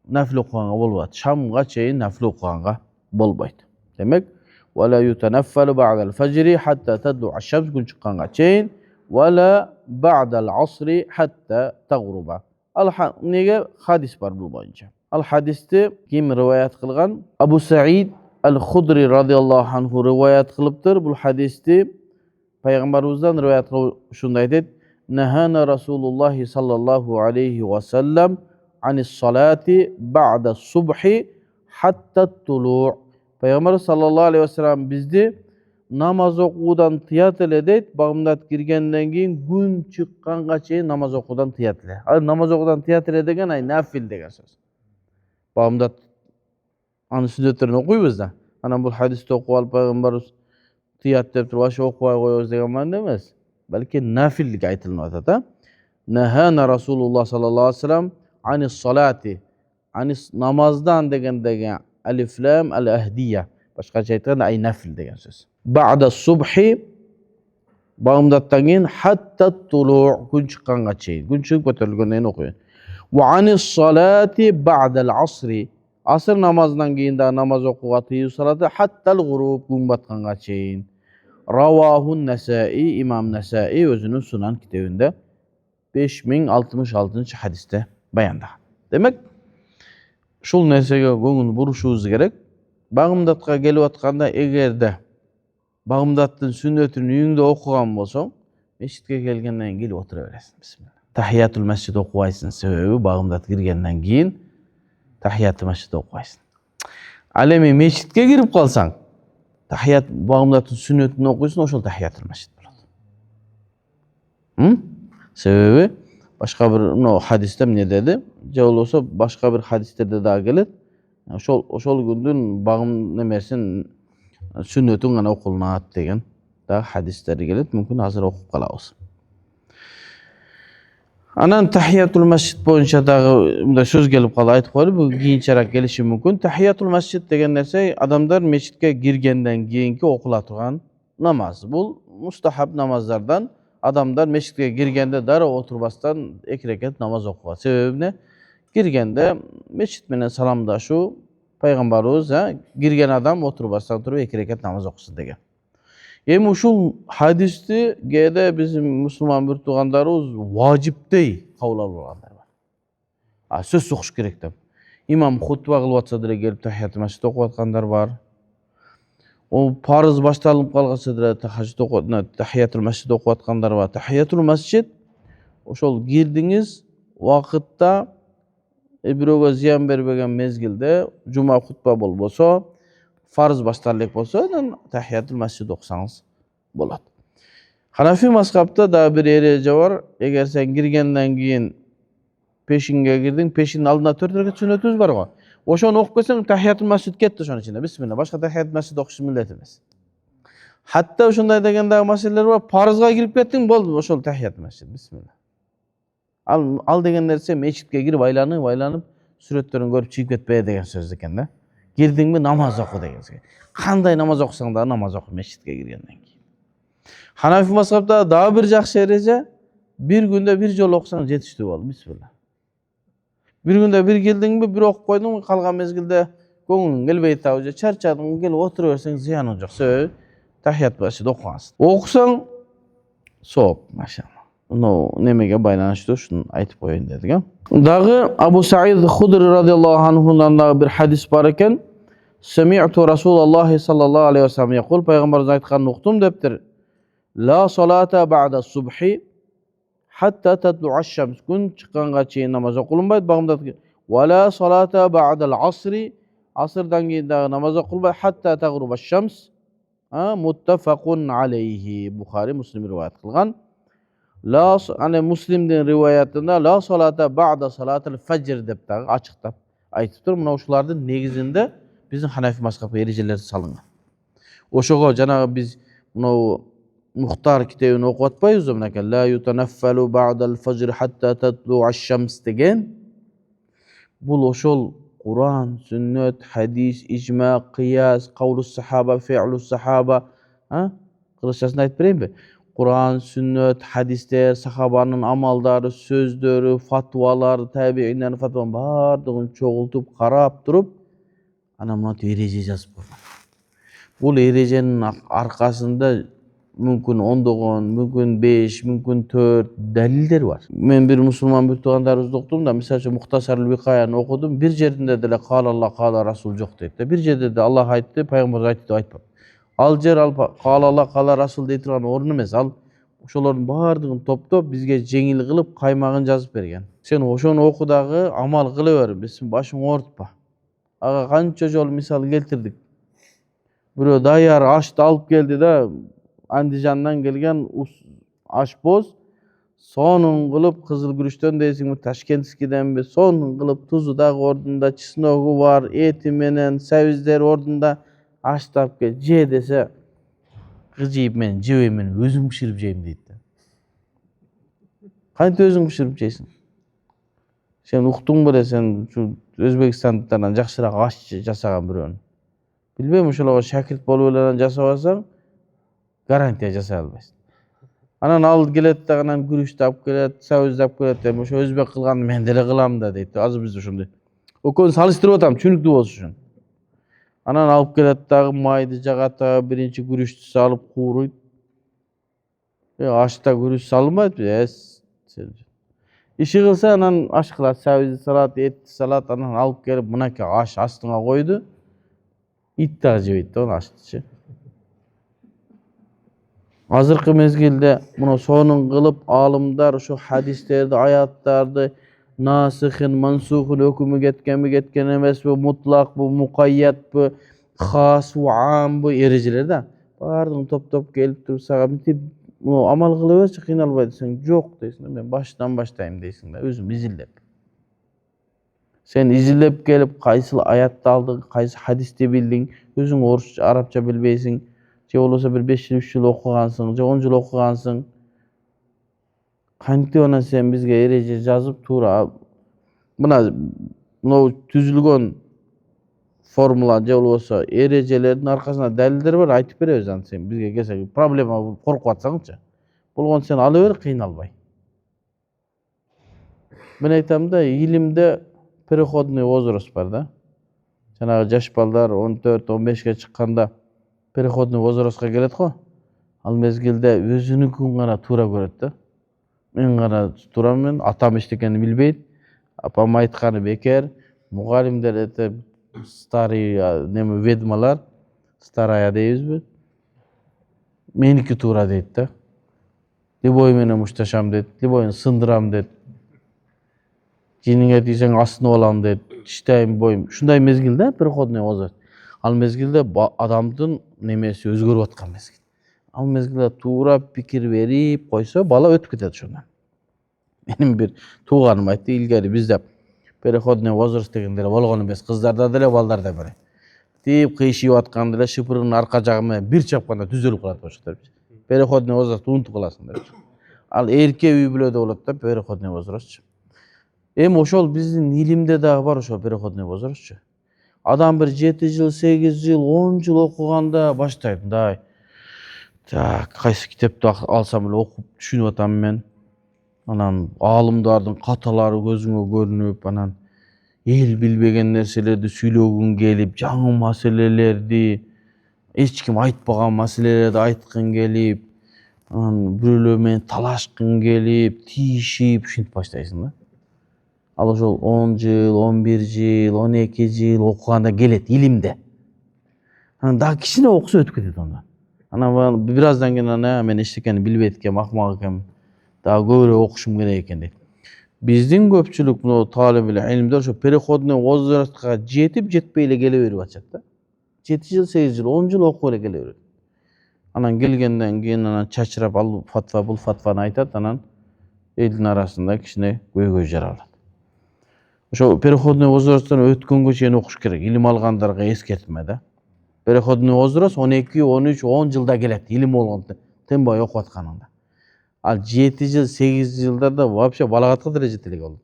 нафил окуганга болбойт. Шамга чейин нафил окуганга болбойт. Демек, "Вала ютанaffalu ba'da al-fajr hatta tadlu'a ash-shams." Күн чыкканга чейин, "Вала ba'da al-asr hatta taghruba." Неге хадис бар бул боюнча. Ал хадисти ким риваят кылган? Абу Саид al-Khudri radhiyallahu anhu риваят кылыптыр. Бул хадисти пайгамбарыбыздан риваят кылып ушундай дейт: "Нахана Расулуллах саллаллаху алейхи ва саллам анис салати ba'da subhi hatta tulu'." Пайгамбар саллаллаху алейхи ва саллам бизди намаз окуудан тыят эле дейт, багымдат киргенден кийин күн чыкканга чейин намаз окуудан тыят эле. Ал намаз окуудан тыят эле деген ай нафил деген сөз. Багымдат анын сүннөттөрүн окуйбуз да. Анан бул хадисти окуп алып пайгамбарыбыз тыят деп туруп ашы окубай коебуз деген мааниде эмес. Балки нафилге айтылып атат, "Нахана Расулуллах саллаллаху алейхи ва саллам анис салати." Анис намаздан дегендеги алиф лам ал-ахдия. Башкача айтканда ай нафил деген сөз. Ba'da subhi багымдаттан кийин hatta tulu' күн чыкканга чейин. Күн чыгып көтөрүлгөндөн кийин окуйт. "Wa anis salati ba'da al-asri." Аср намазынан кийин да намаз окууга тыюу салаты hatta al-ghurub күн батканга чейин. Равахун Насаи, имам Насаи өзүнүн Сунан китебинде 5066 хадисте баяндаган. Демек, ушул нерсеге көңүл бурушубуз керек. Багымдатка келип атканда, эгерде багымдаттын сүннөтүн үйүңдө окуган болсоң, Meşitke gelgenden gelip oturabilirsin. Bismillah. Tahiyatul mescid okuyaysın sebebi bağımdat girgenden keyin tahiyatul mescid okuyaysın. Al endi meşitke girip kalsan tahiyat bağımdatın sünnetini okuysun, oşol tahiyatul mescid bolot. Sebebi başka bir hadiste ne dedi? Je olsa başka bir hadistede daha gelet. Oşol gündün bağım nemersin sünnetin gana okulunat degen da hadisleri gelet. Mümkün hazır okup kalabız. Anan tahiyatul mescid boyunca da söz gelip kala aytıp koyup bu kийинчерээк gelişi mümkün. Tahiyatul mescid degen nerse adamlar meçitke girgenden kийинки okula turgan namaz. Bu mustahab namazlardan adamlar meçitke girgende dara oturbastan 2 rekat namaz okuwa. Sebebi ne? Girgende meçit menen salamdaşуу Peygamberimiz girgen adam oturbastan turup 2 rekat namaz okusun degen. Hem uşul hadisти gede bizim Müslüman bir tuğandarımız vacip dey kabul alganlar var. Söz sokuş керек деп. İmam hutba kılıp atsa dire gelip tahiyatul mescid okup atkanlar var. O farz baştalınıp kalgasa dire tahiyatul mescid okup atkanlar var. Tahiyatul mescid oşol girdiğiniz vakıtta biröөгө ziyan berbеген mezgilde cuma hutba bolboso farz baştarlık bolsa tahiyatul mescid okusanız bolat. Hanafi mazhabda da bir ereje var. Eğer sen girgenden keyin peşinge girdin, peşinin aldına 4 rekat sünnetimiz var go. Oşonu okup kelsen tahiyatul mescid ketdi oşonun içinde. Bismillah. Başka tahiyatul mescid okuş millet emas. Hatta oşonday degende meseleler var. Farzga girip kettin boldu oşol tahiyatul mescid. Bismillah. Al degen nerse meçitke girip aylanıp süretlerini görüp çıkıp ketpeye degen söz eken da. Girdin mi namaz oku degen. Kanday namaz okusan da namaz oku meçitke girgenden keyin. Hanafi mazhabda daha bir jakşı ereje bir günde bir jol okusan жетиштүү болду. Bismillah. Bir günde bir geldin mi bir okup koydun mu kalgan mezgilde көңүлүң келбей табы çarçadın gelip oturuversen ziyanın yok. Söz tahiyat mescid okuyansın. Okusan soğuk maşallah. Onu nemege baylanıştı şunu aytıp koyun dedik. Dağı Abu Sa'id Hudri radıyallahu anhu'dan da bir hadis var eken Semi'tu Resulullah sallallahu aleyhi ve sellem yakul Peygamberimiz aytkanını okudum deptir. La salata ba'da subhi hatta tatlu'a şems. Gün çıkkanга çeyin namaz okulunbaydı. Bağımda ve la salata ba'dal asri asırdan keyin dağı namaz okulunbaydı hatta tagruba şems. Muttafaqun aleyhi. Bukhari Müslim rivayet kılgan. La hani Müslim'in rivayetinde la salata ba'da salatul fecr dep dağı açıktap aytıptır. Muna uşulardın negizinde bizim Hanafi mazhabı erejeleri salıngan. Oşogo janağı biz muna Muhtar kitabını okup atpayız o meneke la yutanaffalu ba'dal fajr hatta tatlu'a şems degen. Bu oşol Kur'an, sünnet, hadis, icma, kıyas, kavlus sahaba, fi'lus sahaba. Kırışçasını ayıp vereyim mi? Kur'an, sünnet, hadisler, sahabanın amaldары, sözleri, fatvalar, tabi'inlerin fatvaların bardığını çoğultup, karap durup ana muna ereje жазып koygan. Bu erejenin arkasında mümkün 10, mümkün 5, mümkün 4 deliller var. Men bir Müslüman bir tuğandarımızda okudum da mesela Muhtasarul Vikaya'nı okudum. Bir yerinde de kâle Allah kâle Rasul yok dedi. Bir yerde de Allah aytdı, Peygamber aytdı aytpap. Al jer al kâle Allah kâle Rasul deyip turgan orun emes. Al oşolorдун bardığını toplop bizge jеңил kılıp kaymağın жазıp bergen. Sen oşonu okudagı amal kılıver, bizim başın ortpa. Aga kança jol misal keltirdik. Biro dayar aştı alıp geldi de Andijandan gelgen aşboz sonun kılıp Kızılgürüş'ten deysin mi Taşkentski'den mi sonun kılıp tuzu da ordunda çisnogu var eti menen savizler ordunda aştap gel je dese kızıyıp men jebemen özüm pişirip jeyim deydi. Kayınti özüm pişirip jeysin. Sen uktun bile sen şu Özbekistan'dan jakşırak aş jasagan biröөнү. Bilbeyim uşulaga şakirt bolup elenen jasabasaң garantiya jasay albaysın. Anan al gelet de anan gürüş tap gelet, saviz tap gelet de oşo özbek kılgan men dele kılam da deydi. Az biz uşunday. Okon salıştırıp atam, çünüktü bolsun şun. Anan alıp gelet dagı maydı jagata birinci gürüştü salıp kuuruyt. Aşta gürüş salınbaydı. İşi kılsa anan aş kılat, saviz salat, et salat anan alıp gelip mınaki aş astına koydu. İt da jebeydi onu aştı. Azırkı mezgilde bunu sonun kılıp alımlar şu hadislerdi, ayatlardı nasıhın, mansuhun hükümü getken emes bu, mutlak bu, mukayyet bu, has bu, am bu ericiler de. Bardın top gelip dursa bitip amal kılıverçi kıynalbay desen, yok deysin. Ben baştan başlayayım deysin. Özüm izillep. Sen izillep gelip kaysı ayatты aldın, kaysı hadiste bildin, özün Orusça, Arapça bilbeysin. Je olsa bir 5 yıl, 3 yıl okugansın, je 10 yıl okugansın. Kanti ona sen bizge ereje yazıp tura. Buna tüzülgön formula je olsa erejelerin arkasında dalilleri var, aytıp berебiz sen bizge kelse problema korkup atsaňçı. Bolgon sen alıver kıynalbay. Ben aytam da ilimde переходный возраст бар да. Жанагы жаш балдар 14-15 чыкканда переходный возрастка келет го. Ал мезгилде өзүнүкүн гана туура көрөт да. Мен гана турамын, атам эчтекени билбейт. Апам айтканы бекер. Мугалимдер эте старый неме ведмалар, старая дейбизби? Меники туура дейт да. Любой менен мушташам дейт, любойун сындырам дейт. Жиниңе тийсең астына алам дейт. Иштейм боюм. Ушундай мезгилде переходный возраст. Ал мезгилде адамдын немеси өзгөрүп аткан мезгил. Ал мезгилде туура пикир берип койсо, бала өтүп кетет ошондон. Менин бир тууганым айтты, илгери бизде переходный возраст дегендер болгон эмес, кыздарда деле, балдарда деле. Тип кыйшыйып атканда эле шыпырынын арка жагы менен бир чапканда түзөлүп калат башкалар. Переходный возраст унутуп каласың деп. Ал эрке үй бүлөдө болот да переходный возраст. Ошол биздин илимде дагы бар ошол переходный возраст. Адам бир 7 жыл, 8 жыл, 10 жыл окуганда баштайт. Мындай. Так, кайсы китепти алсам эле окуп түшүнүп атам мен. Анан алымдардын каталары көзүңө көрүнүп, анан эл билбеген нерселерди сүйлөгүң келип, жаңы маселелерди, эч ким айтпаган маселелерди айткың келип, анан бирөөлөр менен талашкың келип, тийишип, ушинтип баштайсың да. Ал ошол 10 жыл, 11 жыл, 12 жыл окуганда келет илимде. Анан дагы кичине окусо өтүп кетет онда. Анан бир аздан кийин мен эчтекени билбейт экенмин, акмак экенмин. Дагы көбүрөөк окушум керек экен дейт. Биздин көпчүлүк мына талиб илимдер ошо переходный возрастка жетип, жетпей эле келе берип атышат да. 7 жыл, 8 жыл, 10 жыл окуп эле келе берет. Анан келгенден кийин анан чачырап ал фатва бул фатваны айтат, анан элдин арасында кичине көйгөй жаралат. Ошо переходный возрасттан өткөнгө чейин окуш керек. Илим алгандарга эскертме да. Переходный возраст 12, 13, 10 жылда келет. Илим болгондо тынбай окуп атканыңда. Ал 7 жыл, 8 жылдарда вообще балагатка деле жете элек болот.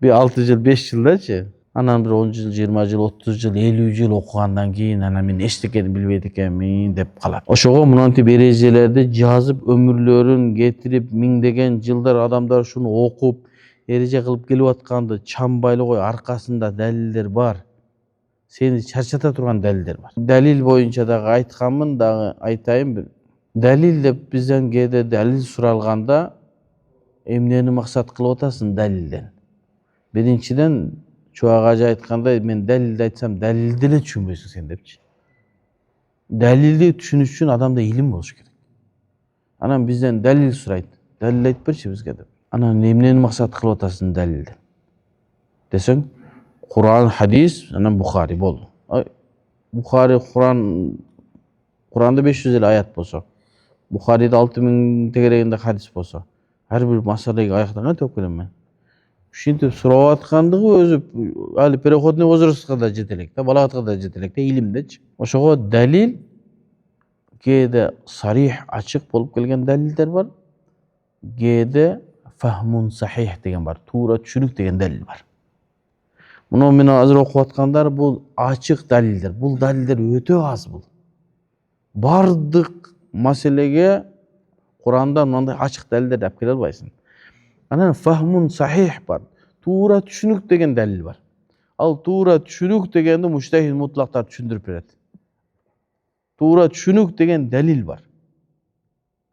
Bir 6 жыл, 5 жылдачы. Анан bir 10 жыл, 20 жыл, 30 жыл, 50 жыл окугандан кийин анан мен эчтекени билбейт экенмин деп калат. Ошого мынантип эрежелерди жазып, өмүрлөрүн кетирип, миңдеген жылдар адамдар шуну окуп, эреже кылып келип атканды чамбайлыгы аркасында далилдер бар. Сени чарчата турган далилдер бар. Далил боюнча дагы айтканмын, дагы айтайын бир. Далил деп бизден кээде далил суралганда эмнени максат кылып атасың далилден? Биринчиден чубак ажы айткандай, мен далилди айтсам, далилди эле түшүнбөйсүң сен депчи. Далилди түшүнүш үчүн адамда илим болуш керек. Анан бизден далил сурайт. Далил айтып берчи бизге деп. Анан эмнени максат кылып атасың далилден? Десең, Кур'ан, хадис, анан Бухари болду. Бухари, Кур'анда 500 аят болсо, Бухариде 6000 тегерегинде хадис болсо, ар бир маселеге аяктан кантип келем мен? Ушинтип сурап аткандыгы өзү али переходный возрастка да жете элек да, балагатка да жете элек да, илимдечи. Ошого далил кээде сарих, ачык болуп келген далилдер бар. Кээде фахмун сахих деген бар, туура түшүнүк деген далил бар. Муну мен азыр окуп аткандар бул ачык далилдер. Бул далилдер өтө аз бул. Бардык маселеге Курандан мындай ачык далилдерди алып келе албайсың. Анан фахмун сахих бар. Туура түшүнүк деген далил бар. Ал туура түшүнүк дегенди муштахид мутлактар түшүндүрүп берет. Туура түшүнүк деген далил бар.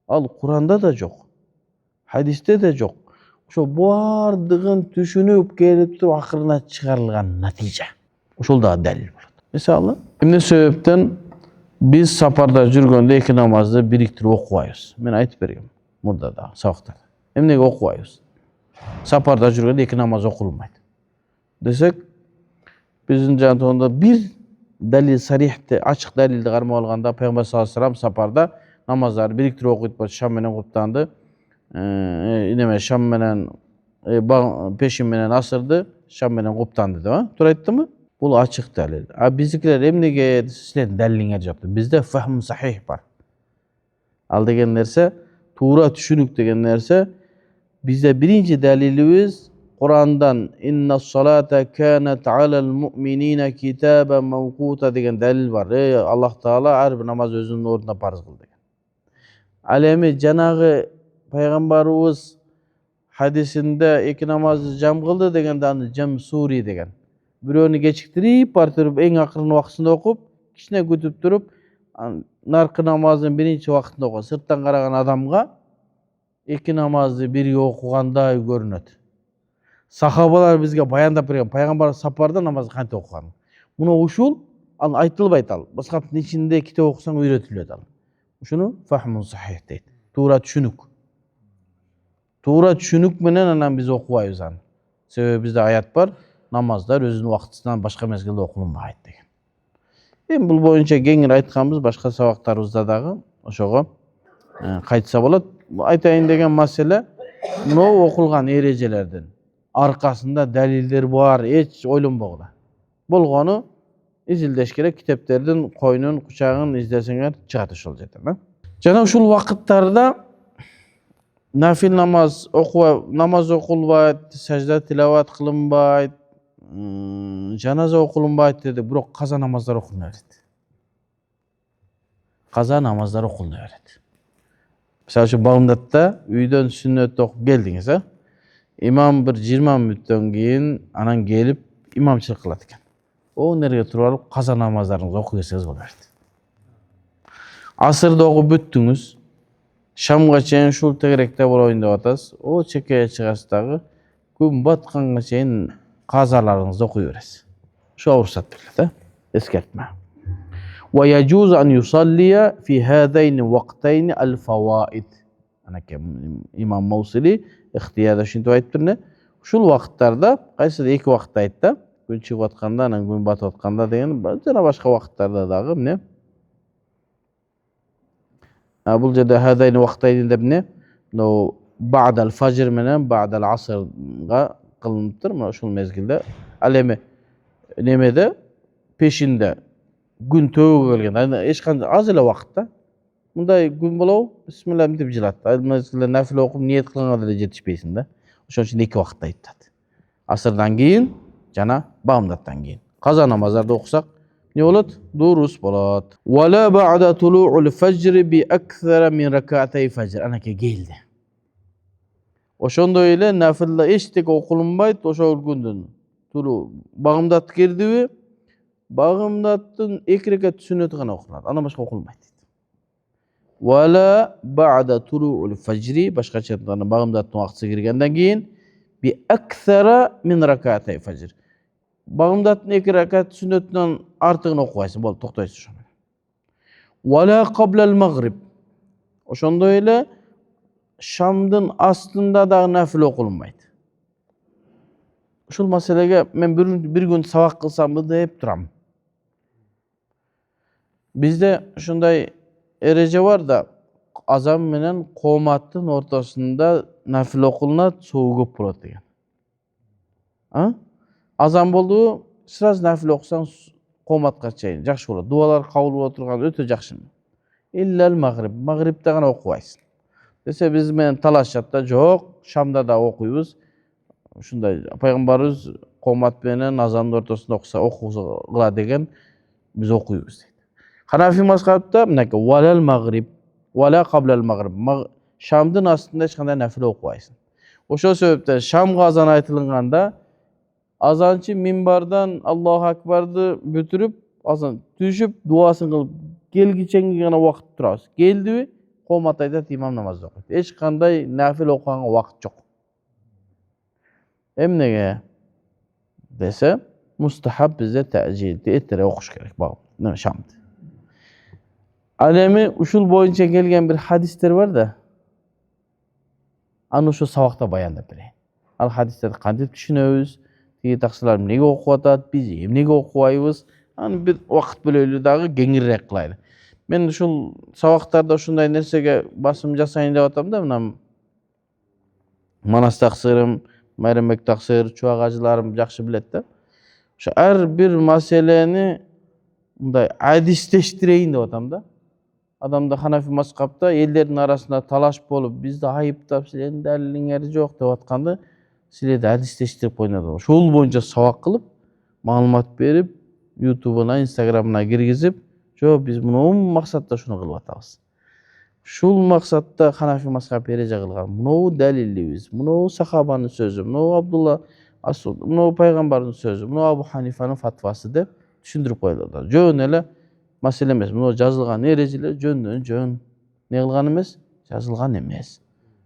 Ал Куранда да жок. Хадисте де жок. Ошо бардыгын түшүнүп келип туруп акырына чыгарылган натыйжа. Ошол да далил болот. Мисалы, эмне себептен Biz saparda жүрgөндө эки намазды бириктирип окубайбыз. Мен айтып бергем мурда да сабактарда. Эмнеге окубайбыз? Сапарда жүргөндө эки намаз окулмайт. Десек, биздин жантонда бир далил сарихти, ачык далилди кармап алганда Пайгамбар саллаллаху алейхи вассалам сапарда намаздарды бириктирип окуйт болчу. Шам менен куптанды, шам менен пешин менен асырды, шам менен куптанды деп, туура айттымбы? Бул ачык далил. А биздикилер эмнеге силердин далилиңер жок? Бизде фахм сахих бар. Ал деген нерсе, туура түшүнүк деген нерсе, бизде биринчи далилибиз Курандан инна салата канат алал муъминина китабан мавкута деген далил бар. Аллах Таала ар бир намаз өзүнүн ордуна парыз кылды деген. Ал эми жанагы пайгамбарыбыз хадисинде эки намазды жам кылды дегенде аны жам сури деген. Бирөөнү кечиктирип бартырып эң акыркы убактысында окуп, кичине күтүп туруп, наркы намаздын биринчи убактында окуп, сырттан караган адамга эки намазды бирге окугандай көрүнөт. Сахабалар бизге баяндап берген, пайгамбар сапарда намазды кантип окуган. Муну ушул ал айтылбайт ал. Баскаттын ичинде китеп окусаң үйрөтүлөт ал. Ушуну фахмун сахих дейт. Туура түшүнүк. Туура түшүнүк менен анан биз окубайбыз аны. Себеби бизде аят бар, намаздар өзүнүн убактысынан башка мезгилде окулунбайт деген. Эми бул боюнча кеңири айтканбыз, башка сабактарыбызда дагы ошого кайтса болот. Айтайын деген маселе, мынау окулган эрежелердин аркасында далилдер бар, эч ойлонбогула. Болгону изилдеш керек, китептердин койнун кучагын издесеңер чыгат ошол жерден. Жана ушул вакыттарда нафил намаз окулбайт, сажда тилават кылынбайт, жаназа окулунбайт деди, бирок каза намаздар окулуна берет. Каза намаздар окулуна берет. Мисалы үчүн Багымдатта үйдөн сүннөт окуп келдиңиз, имам бир 20 мүнөттөн кийин анан келип имамчылык кылат экен. О нерге туруп алып каза намаздарыңызды окуп келсеңиз боло берет. Асырды окуп бүттүңүз, шамга чейин ушул тегеректе болоюн деп атасыз. О чекеге чыгасыз дагы күн батканга чейин казаларыңызды окуй бересиз. Ошо уруксат берилет, эскертме. Wa yajuzu an yusalliya fi hadayn waqtayn al-fawaid. Анакей имам Маусили ихтиярда ушинтип айтыптыр. Ушул вакыттарда, кайсы эки вакытта айтты, күн чыгып атканда, анан күн батып атканда деген жана башка вакыттарда дагы эмне? Бул жерде хадайн вaqtayn деп эмне? Но бa'дал фажр менен бa'дал асрга кылыныптыр. Мына ушул мезгилде. Ал эми немеде пешинде күн төгүгө келген, эч кандай аз эле вакытта мындай күн болобу? Бисмилла деп жылат. Ал мезгилде нафил окуп ниет кылганга деле жетишпейсиң да. Ошон үчүн эки вакытта айтат. Асырдан кийин жана Багымдаттан кийин. Каза намаздарды окусак не болот? Дурус болот. Вала бa'да тулу'ул фажр би аксара мин рак'атay фажр. Анакей келди. Ошондой эле нафилда эчтеке окулунбайт ошол күндүн. Туру Багымдат кирдиби? Багымдаттын 2 ракат сүннөтү гана окулат. Андан башка окулмайт. Вала бa'да тулу'ул фажри, башкача айтканда Багымдаттын убактысы киргенден кийин би аксара мин рак'атay фажр. Багымдаттын 2 ракат сүннөтүнөн артыгын окубайсың, болду, токтойсуң ошо менен. Вала каблал магриб. Ошондой эле шамдын астында дагы нафил окулунбайт. Ушул маселеге мен бир күн сабак кылсамбы деп турам. Бизде ушундай эреже бар да, азан менен кооматтын ортосунда нафил окулунат, суу көп болот деген. Азан болду, сразу нафил окусаң кооматка чейин жакшы болот. Дуалар кабыл боло турган өтө жакшы. Иллал магриб, магрибте гана окубайсың. Десе биз менен талашат да, жок, шамда да окуйбуз. Ушундай пайгамбарыбыз коомат менен азандын ортосунда окугула деген биз окуйбуз дейт. Ханафи мазхабында мынакей валал магриб, вала каблал магриб. Шамдын астында эч кандай нафил окубайсың. Ошол себептен шамга азан айтылганда азанчы минбардан Аллаху акбарды бүтүрүп, азан түшүп, дуасын кылып келгиченге гана убакыт турабыз. Келдиби? Коомат айтат, имам намазды окуйт. Эч кандай нафил окуганга убакыт жок. Эмнеге десе, мустахаб бизде таъжил, эртерээк окуш керек багы, шамды. Al endi uşul boyunca kelgen bir hadisler var da. Аны ошо сабакта баяндап берейин. Ал хадистерди кантип түшүнөбүз? Тиги таксылар эмнеге окуп атат? Биз эмнеге окубайбыз? Аны бир убакыт бөлөлү дагы кеңирээк кылайлы. Мен ушул сабактарда ушундай нерсеге басым жасайын деп атам да, мына Манас таксырым, Майрамбек таксыр, чубак ажыларым жакшы билет да. Ошо ар бир маселени мындай адистештирейин деп атам да. Адамда Ханафи мазхабта элдердин арасында талаш болуп, бизди айыптап, силердин далилиңер жок деп атканды, силерди адистештирип койнот. Ошол боюнча сабак кылып, маалымат берип, YouTube'una, Instagram'ına киргизип, жо биз мынау максатта шуну кылып атабыз. Шул максатта Ханафи мазхаб эреже кылган. Мынау далилибиз, мынау сахабанын сөзү, мынау Абдулла Асуд, мынау пайгамбардын сөзү, мынау Абу Ханифанын фатвасы деп түшүндүрүп коюлат. Жөн эле маселе эмес. Мынау жазылган эрежелер жөндөн жөн. Не кылган эмес? Жазылган эмес.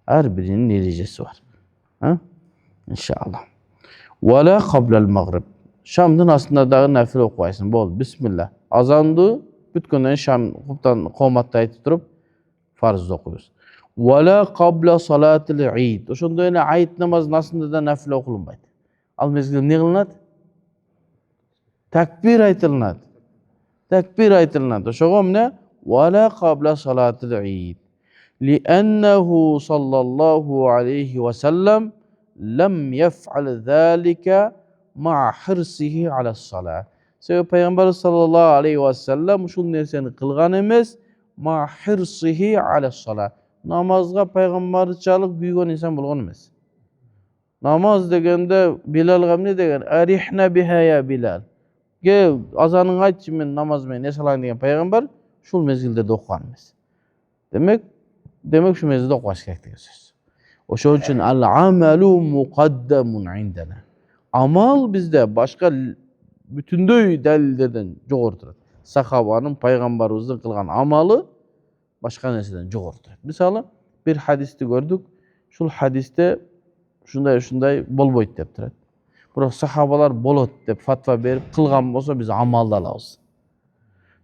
Ар биринин эрежеси бар. Иншалла. Вала каблал магриб. Шамдын астында дагы нафил окубайсың. Болду. Бисмилла. Азанды бүткөндөн шам кооматты айтып туруп фарз окуйбуз. Вала кабла салатил ид. Ошондой эле айт намазынын астында да нафил окулунбайт. Ал мезгилде эмне кылынат? Такбир айтылынат. Takbir aytılınat. Ошого эмне? Вала кабла салатил ид. Li'annahu sallallahu aleyhi ve sellem lem yef'al zalika ma'a hirsihi ala salat. Sebep Peygamber sallallahu aleyhi ve sellem uşul nerseni kılgan emes ma'a hirsihi ala salat. Namazga peygamberçilik büyügen insan bolgon emes. Namaz degende Bilalga emne degen? Arihna biha ya Bilal. Gel azanın aytçı men namaz men esalayın degen peygamber şul mezgilde okugan emes. Demek şu mezgilde okubaş керек деген söz. Oşo üçün al amalu muqaddamun indana. Amal bizde başka bütünдөй dalillerden jogorу turат. Sahabanın peygamberimizin kılgan amalı başka nersedен jogorу turат. Misалы bir hadisти gördük. Şul hadiste şunday bolboyt dep turat. Bırak sahabalar bolot dep fatva berip kılgan bolsa biz amalda alabız.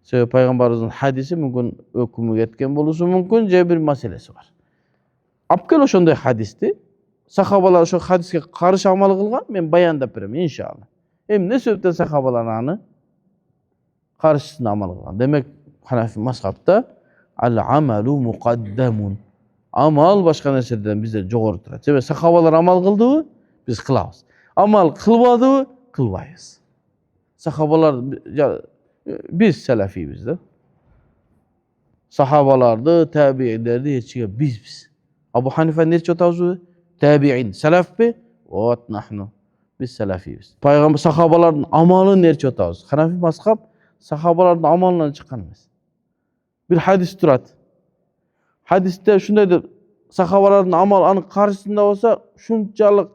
Sebep Peygamberimizin hadisi mümkün ökümü etken boluşu mümkün je bir meselesi var. Apkel oşonday hadisti sahabalar oşo hadiske karşı amal kılgan men bayandap berem inşallah. Ne sebepten sahabalar anı karşısına amal kılgan. Demek Hanefi mazhabta al amalu muqaddamun. Amal başka nerselerden bizde jogorу turат. Sebep sahabalar amal kıldı biz kılabız. Amal kılmadı kılbayız. Sahabalar biz selefiyiz de. Sahabalardı, tabi'inlerdi yetişiyor biz. Abu Hanife nerçe otağızı? Tabi'in. Selef mi? Ot nahnu. Biz selefiyiz. Peygamber sahabaların amalı nerçe otağızı? Hanefi mazhab sahabaların amalından çıkan emas. Bir hadis turat. Hadiste şundaydır. Sahabaların amal karşısında olsa şunçalık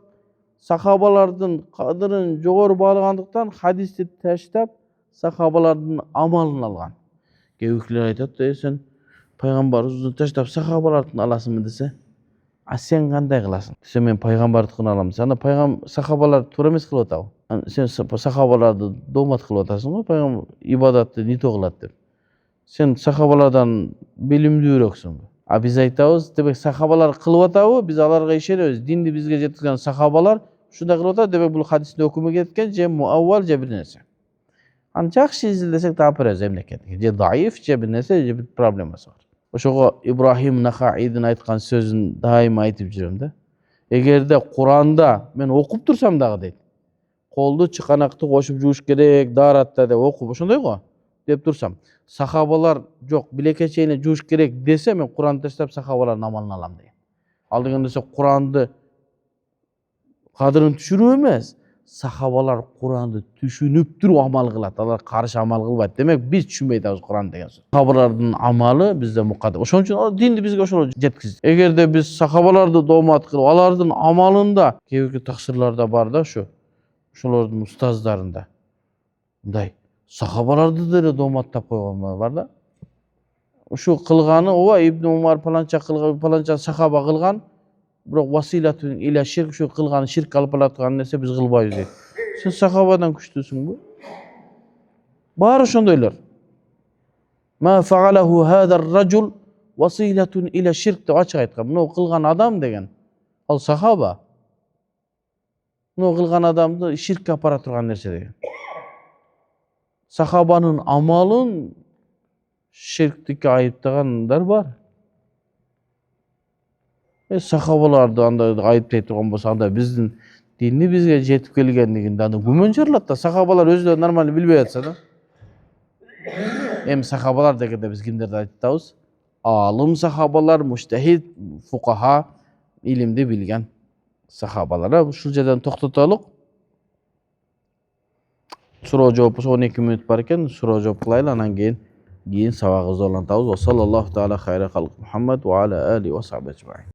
sahabalardan kadırın jogorу bağlagandыкtan hadisти taştap sahabalardan amalını algan. Keyükler aytat da sen peygamberimizni taştap sahabalardan alasın dese, sen kanday kılasın? Sen men peygamberlikini alam. Sana sahabalar to'g'ri emas qilib o'tav. Sen sahabalarni do'mat qilib o'tasan ku, payg'ambar ibodatni nito qiladi deb. Sen sahabalardan bilimliroqsan. Biz aytamiz, demek sahabalar qilib o'tavi, biz alarga ishonamiz. Dinni bizga yetkazgan sahabalar shunday qilib o'tadi, demek bu hadisni hukmi ketgan je muavval je bir narsa. Hani yaxshi izlesek topiramiz memlekatga. Je zaif je bir narsa, je bir problemasi var. Oşoga İbrahim Nakhaidin aytgan sözün daim aytып жүрөm да. Эгерде Куранда мен окуп турсам дагы дейт. Колду чыканакты кошуп жууш керек, даратта деп окуп ошондой го деп турсам, сахабалар жок, билекечейине жууш керек десе, мен Куранды таштап сахабалардын амалын алам дейт. Ал дегенде Куранды кадырын түшүрүү эмес, sahabalar Kur'an'da düşünüp durup amal kılat. Alар karşı amal kılbayt. Demek biz düşünmeydiz Kur'an degen söz. Sahabalardan amalı bizde mukaddem. Oşon üçün dindi bizge oşol jetkizdi. Eger de biz sahabalardı domat kılıp, alardın amalında kebeki taksirlarda bar da şu. Şolardın ustazlarında. Bunday. Sahabalardı da domattap koyganlar var da. Şu kılganı ova İbn Umar palanca sahaba kılgan. Biroq vasilatun ila şirk şu kılgan şirk alıp alatgan nerse biz kılbayız deydi. Sen sahabadan küçtüsün bu. Bari ошондойлор. Ma fa'alahu hadar rajul vasilatun ila şirk de açık aytkan. Bunu kılgan adam degen. Al sahaba. Bunu kılgan adamdı şirk apara turgan nerse degen. Sahabanın amalın şirkteki ayıptaganlar var. Sahabalardı anda ayıptay turgan bolsa anda bizdin dinni bizge jetip kelgenliginde anda gümen jarlat da sahabalar özleri normal bilbey atsa da. Hem sahabalar degende biz kimlerdi ayttabız? Alim sahabalar, mujtahid, fuqaha, ilimdi bilgen sahabalara. Şul жерден toxtatalıq. Суроо жооп 12 minut бар экен, суроо жооп кылайлы, анан кийин сабагыбызды улантабыз. Ва саллаллаху таала хайра халк Мухаммад ва аля али ва сахби ажмаин.